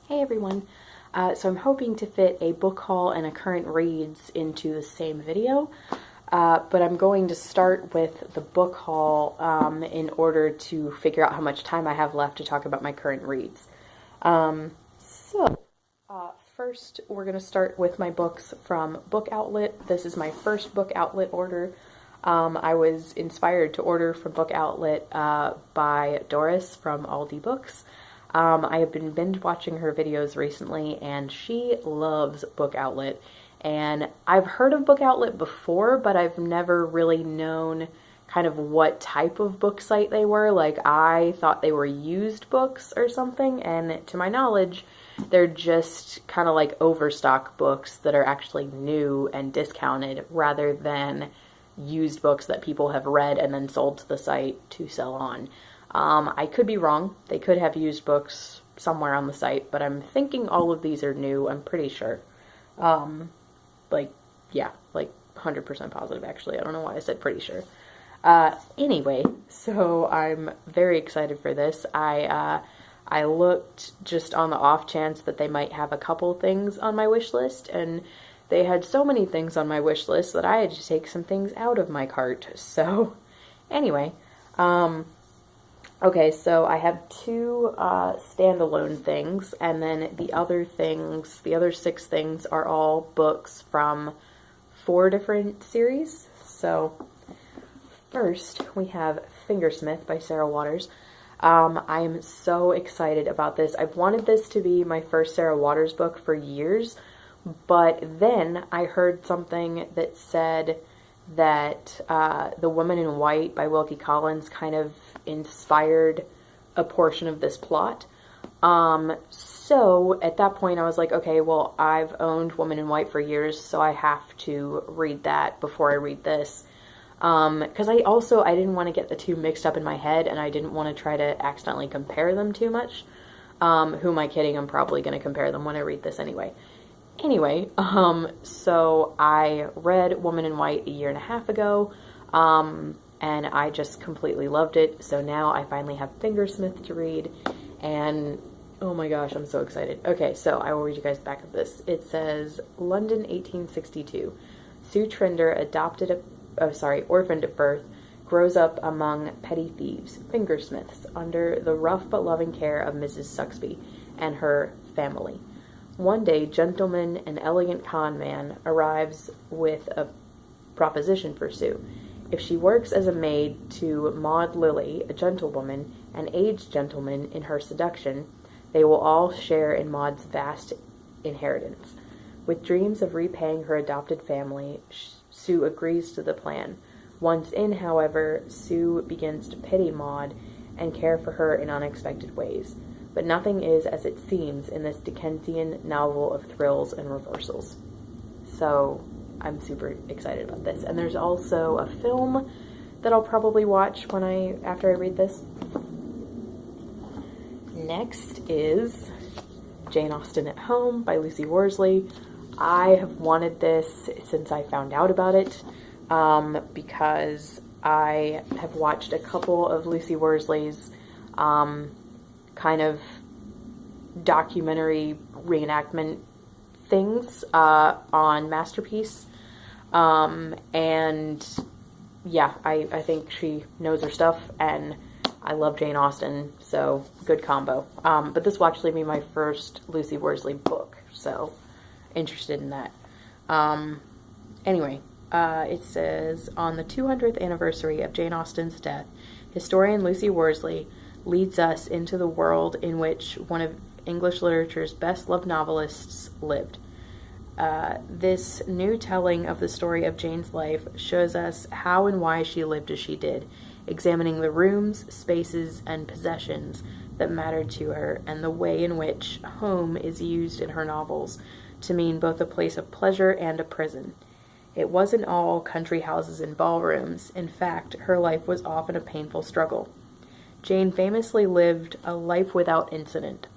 Hey everyone. So I'm hoping to fit a book haul and a current reads into the same video, but I'm going to start with the book haul in order to figure out how much time I have left to talk about my current reads. First we're going to start with my books from Book Outlet. This is my first Book Outlet order. I was inspired to order from Book Outlet by Doris from Aldi Books. I have been binge watching her videos recently, and she loves Book Outlet. And I've heard of Book Outlet before, but I've never really known kind of what type of book site they were. Like, I thought they were used books or something, and to my knowledge, they're just kind of like overstock books that are actually new and discounted rather than used books that people have read and then sold to the site to sell on. I could be wrong. They could have used books somewhere on the site, but I'm thinking all of these are new. I'm pretty sure. Like 100% positive, actually. I don't know why I said pretty sure. Anyway, so I'm very excited for this. I looked just on the off chance that they might have a couple things on my wish list, and they had so many things on my wish list that I had to take some things out of my cart. So, anyway, okay, so I have two standalone things, and then the other six things are all books from 4 different series. So first, we have Fingersmith by Sarah Waters. I am so excited about this. I've wanted this to be my first Sarah Waters book for years, but then I heard something that said that The Woman in White by Wilkie Collins kind of inspired a portion of this plot. So at that point I was like, okay, well, I've owned Woman in White for years, so I have to read that before I read this. Because I didn't want to get the two mixed up in my head, and I didn't want to try to accidentally compare them too much. Who am I kidding? I'm probably going to compare them when I read this anyway. Anyway, so I read Woman in White a year and a half ago, and I just completely loved it. So now I finally have Fingersmith to read, and oh my gosh, I'm so excited. Okay, so I will read you guys the back of this. It says, London, 1862. Sue Trinder, orphaned at birth, grows up among petty thieves, fingersmiths, under the rough but loving care of Mrs. Suxby and her family. One day, gentleman, an elegant con man, arrives with a proposition for Sue. If she works as a maid to Maud Lily, a gentlewoman, an aged gentleman, in her seduction, they will all share in Maud's vast inheritance. With dreams of repaying her adopted family, Sue agrees to the plan. Once in, however, Sue begins to pity Maud and care for her in unexpected ways. But nothing is as it seems in this Dickensian novel of thrills and reversals. So I'm super excited about this. And there's also a film that I'll probably watch after I read this. Next is Jane Austen at Home by Lucy Worsley. I have wanted this since I found out about it, because I have watched a couple of Lucy Worsley's kind of documentary reenactment things on Masterpiece, and yeah, I think she knows her stuff, and I love Jane Austen, so good combo. But this will actually be my first Lucy Worsley book, so interested in that. Anyway, it says, on the 200th anniversary of Jane Austen's death, historian Lucy Worsley leads us into the world in which one of English literature's best-loved novelists lived. This new telling of the story of Jane's life shows us how and why she lived as she did, examining the rooms, spaces, and possessions that mattered to her, and the way in which home is used in her novels to mean both a place of pleasure and a prison. It wasn't all country houses and ballrooms. In fact, her life was often a painful struggle. Jane famously lived a life without incident.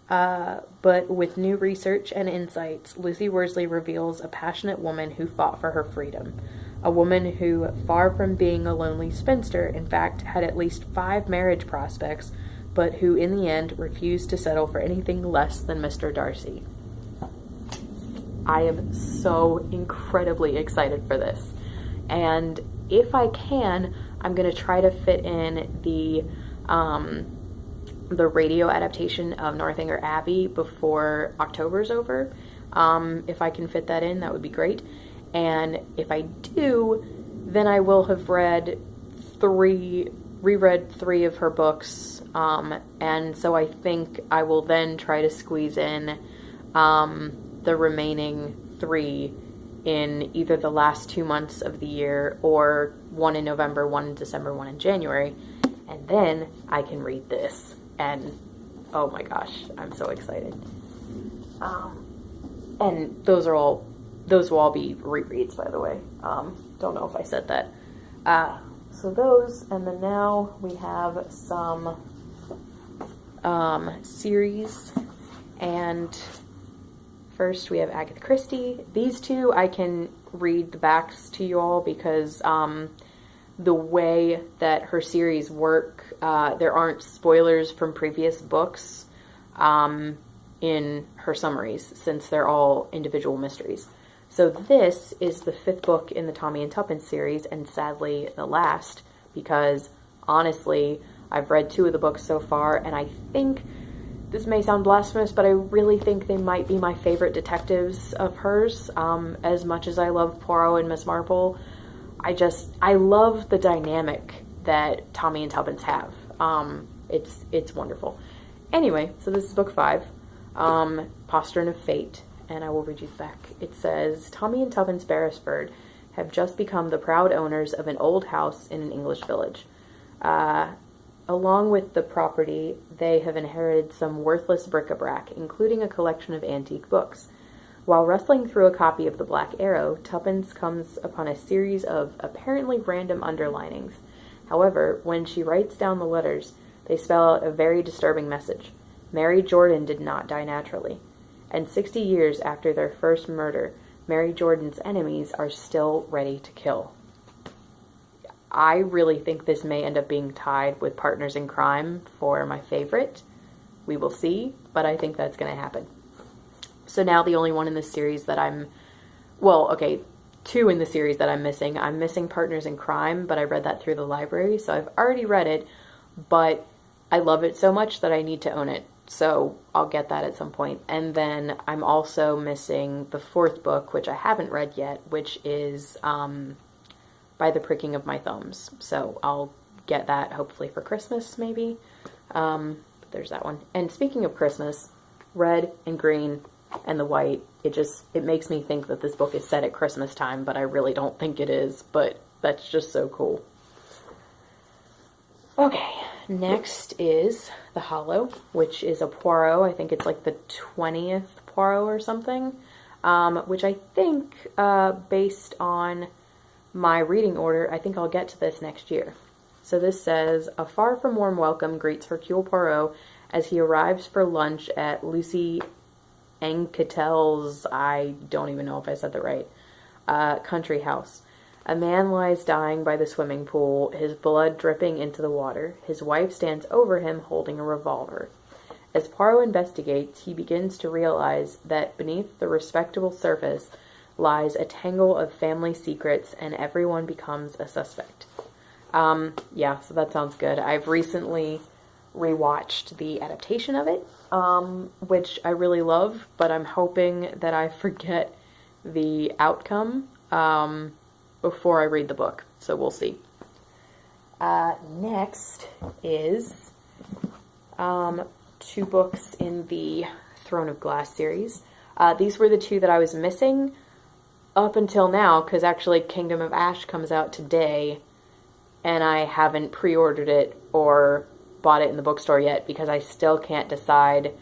But with new research and insights, Lucy Worsley reveals a passionate woman who fought for her freedom. A woman who, far from being a lonely spinster, in fact, had at least 5 marriage prospects, but who in the end refused to settle for anything less than Mr. Darcy. I am so incredibly excited for this. And if I can, I'm going to try to fit in the radio adaptation of Northanger Abbey before October's over. If I can fit that in, that would be great. And if I do, then I will have reread three of her books. And so I think I will then try to squeeze in the remaining 3 in either the last 2 months of the year, or 1 in November, 1 in December, 1 in January. And then I can read this. And oh my gosh, I'm so excited. And those will all be rereads, by the way. Don't know if I said that. So those, and then now we have some series. And first we have Agatha Christie. These two I can read the backs to you all because the way that her series work, there aren't spoilers from previous books in her summaries, since they're all individual mysteries. So this is the 5th book in the Tommy and Tuppence series, and sadly the last, because honestly, I've read 2 of the books so far, and I think, this may sound blasphemous, but I really think they might be my favorite detectives of hers. As much as I love Poirot and Miss Marple, I love the dynamic that Tommy and Tuppence have. It's wonderful. Anyway, so this is book 5, Postern of Fate, and I will read you back. It says, Tommy and Tuppence Beresford have just become the proud owners of an old house in an English village. Along with the property, they have inherited some worthless bric-a-brac, including a collection of antique books. While rustling through a copy of The Black Arrow, Tuppence comes upon a series of apparently random underlinings. However, when she writes down the letters, they spell out a very disturbing message. Mary Jordan did not die naturally. And 60 years after their first murder, Mary Jordan's enemies are still ready to kill. I really think this may end up being tied with Partners in Crime for my favorite. We will see, but I think that's going to happen. So now the only one in this series that two in the series that I'm missing. I'm missing Partners in Crime, but I read that through the library, so I've already read it, but I love it so much that I need to own it. So I'll get that at some point. And then I'm also missing the 4th book, which I haven't read yet, which is By the Pricking of My Thumbs. So I'll get that hopefully for Christmas, maybe. There's that one. And speaking of Christmas, red and green and the white, it makes me think that this book is set at Christmas time, but I really don't think it is. But that's just so cool. Okay, next is The Hollow, which is a Poirot. I think it's like the 20th Poirot or something, which I think, based on my reading order, I think I'll get to this next year. So this says, a far from warm welcome greets Hercule Poirot as he arrives for lunch at Lucy Anquetel's, I don't even know if I said that right, country house. A man lies dying by the swimming pool, his blood dripping into the water. His wife stands over him holding a revolver. As Poirot investigates, he begins to realize that beneath the respectable surface lies a tangle of family secrets, and everyone becomes a suspect. Yeah, so that sounds good. I've recently rewatched the adaptation of it, which I really love, but I'm hoping that I forget the outcome before I read the book, so we'll see. Next is 2 books in the Throne of Glass series. These were the 2 that I was missing up until now, because actually Kingdom of Ash comes out today, and I haven't pre-ordered it or bought it in the bookstore yet, because I still can't decide.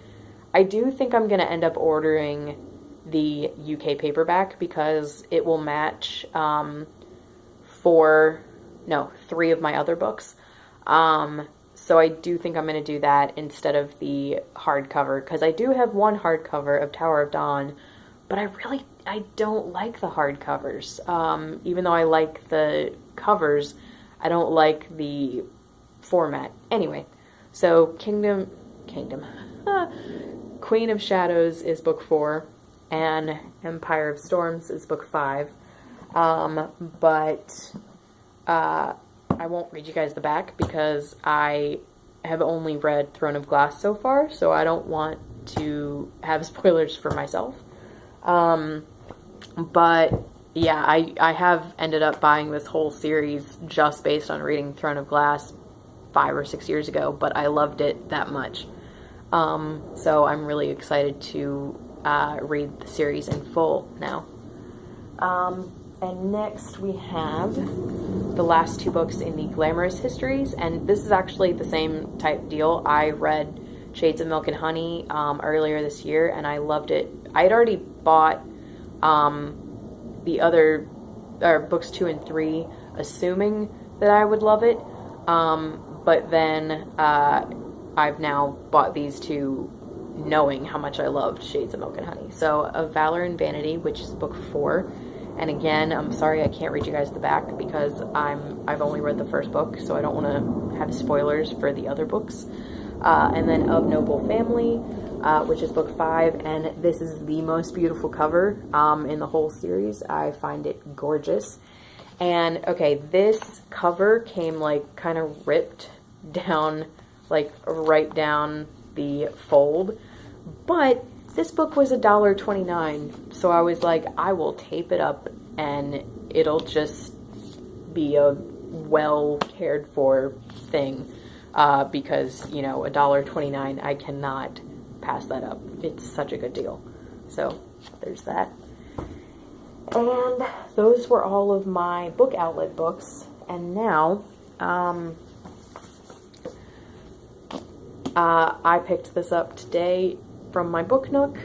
I do think I'm going to end up ordering the UK paperback, because it will match 3 of my other books. So I do think I'm going to do that instead of the hardcover, because I do have one hardcover of Tower of Dawn, but I don't like the hardcovers. Even though I like the covers, I don't like the format. Anyway, So Queen of Shadows is book 4, and Empire of Storms is book 5. But I won't read you guys the back because I have only read Throne of Glass so far, so I don't want to have spoilers for myself. But yeah, I have ended up buying this whole series just based on reading Throne of Glass 5 or 6 years ago, but I loved it that much. So I'm really excited to read the series in full now. And next we have the last 2 books in the Glamorous Histories, and this is actually the same type deal. I read Shades of Milk and Honey earlier this year, and I loved it. I had already bought the other books 2 and 3, assuming that I would love it, but then I've now bought these 2 knowing how much I loved Shades of Milk and Honey. So, Of Valor and Vanity, which is book 4. And again, I'm sorry I can't read you guys the back because I've only read the first book, so I don't want to have spoilers for the other books. And then Of Noble Family, which is book 5, and this is the most beautiful cover in the whole series. I find it gorgeous. And okay, this cover came like kind of ripped down, like right down the fold, but this book was $1.29, so I was like, I will tape it up and it'll just be a well cared for thing, because, you know, $1.29, I cannot pass that up. It's such a good deal. So there's that. And those were all of my book outlet books, and now I picked this up today from my Book Nook.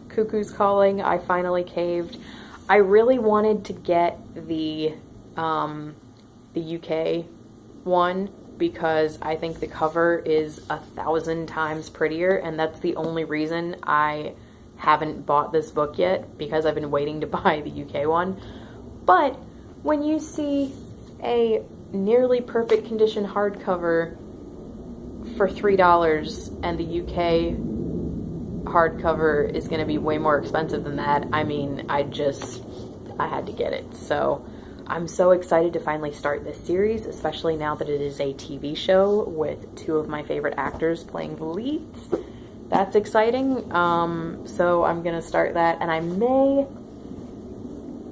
Cuckoo's Calling, I finally caved. I really wanted to get the UK one because I think the cover is 1,000 times prettier, and that's the only reason I haven't bought this book yet, because I've been waiting to buy the UK one. But when you see a nearly perfect condition hardcover for $3 and the UK hardcover is going to be way more expensive than that, I mean, I had to get it. So I'm so excited to finally start this series, especially now that it is a TV show with 2 of my favorite actors playing the leads. That's exciting. So I'm going to start that, and I may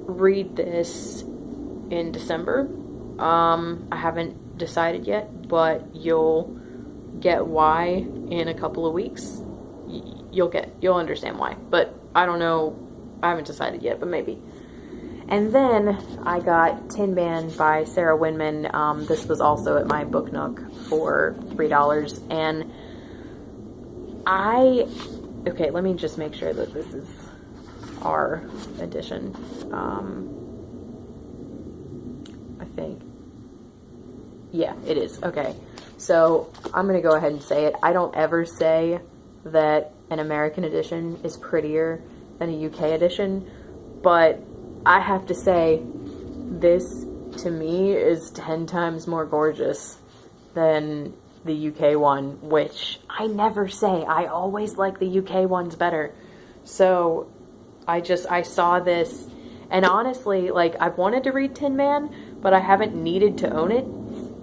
read this in December. I haven't decided yet, but you'll get why in a couple of weeks. You'll understand why, but I don't know. I haven't decided yet, but maybe. And then I got Tin Man by Sarah Winman. This was also at my Book Nook for $3, and okay, let me just make sure that this is our edition. I think, yeah, it is. Okay, so I'm gonna go ahead and say it. I don't ever say that an American edition is prettier than a UK edition, but I have to say this to me is 10 times more gorgeous than the UK one, which I never say. I always like the UK ones better. So I saw this, and honestly, like, I've wanted to read Tin Man, but I haven't needed to own it.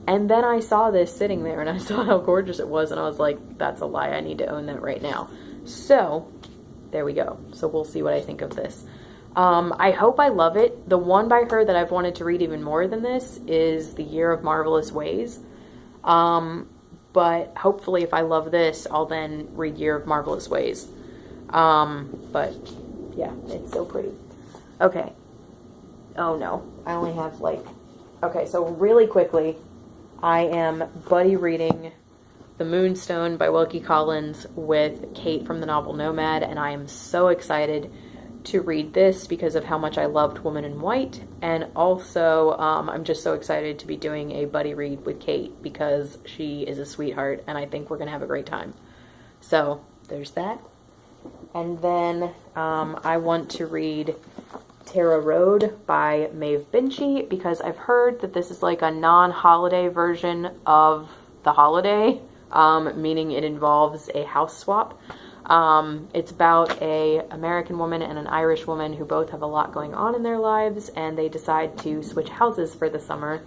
And then I saw this sitting there, and I saw how gorgeous it was, and I was like, that's a lie. I need to own that right now. So there we go. So we'll see what I think of this. I hope I love it. The one by her that I've wanted to read even more than this is The Year of Marvelous Ways. But hopefully if I love this, I'll then read Year of Marvelous Ways. But yeah, it's so pretty. Okay. Oh no, I only have okay, so really quickly, I am buddy reading The Moonstone by Wilkie Collins with Kate from the novel Nomad, and I am so excited to read this because of how much I loved Woman in White, and also I'm just so excited to be doing a buddy read with Kate because she is a sweetheart and I think we're gonna have a great time. So there's that. And then I want to read Tara Road by Maeve Binchy because I've heard that this is like a non-holiday version of The Holiday, meaning it involves a house swap. It's about a American woman and an Irish woman who both have a lot going on in their lives, and they decide to switch houses for the summer.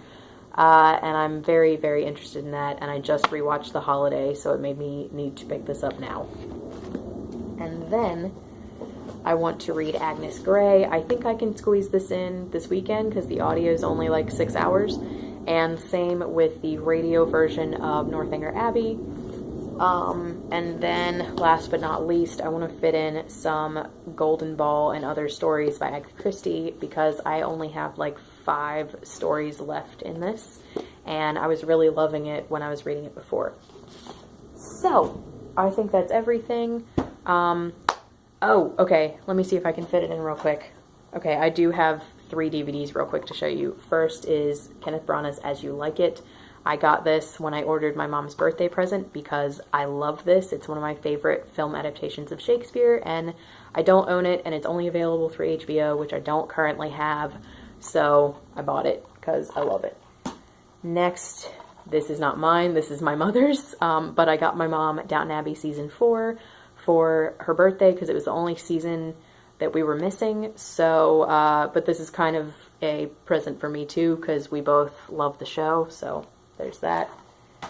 And I'm very, very interested in that, and I just rewatched The Holiday, so it made me need to pick this up now. And then I want to read Agnes Grey. I think I can squeeze this in this weekend because the audio is only like 6 hours, and same with the radio version of Northanger Abbey. And then last but not least, I want to fit in some Golden Ball and Other Stories by Agatha Christie because I only have like 5 stories left in this, and I was really loving it when I was reading it before. So I think that's everything. Oh, okay, let me see if I can fit it in real quick. Okay, I do have 3 DVDs real quick to show you. First is Kenneth Branagh's As You Like It. I got this when I ordered my mom's birthday present because I love this. It's one of my favorite film adaptations of Shakespeare, and I don't own it, and it's only available through HBO, which I don't currently have, so I bought it because I love it. Next, this is not mine, this is my mother's, but I got my mom Downton Abbey Season 4 for her birthday because it was the only season that we were missing, so, but this is kind of a present for me too because we both love the show, so there's that.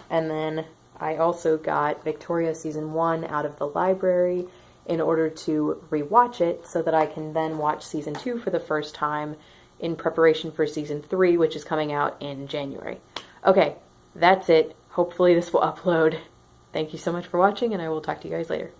And then I also got Victoria Season 1 out of the library in order to rewatch it so that I can then watch Season 2 for the first time in preparation for Season 3, which is coming out in January. Okay, that's it. Hopefully this will upload. Thank you so much for watching, and I will talk to you guys later.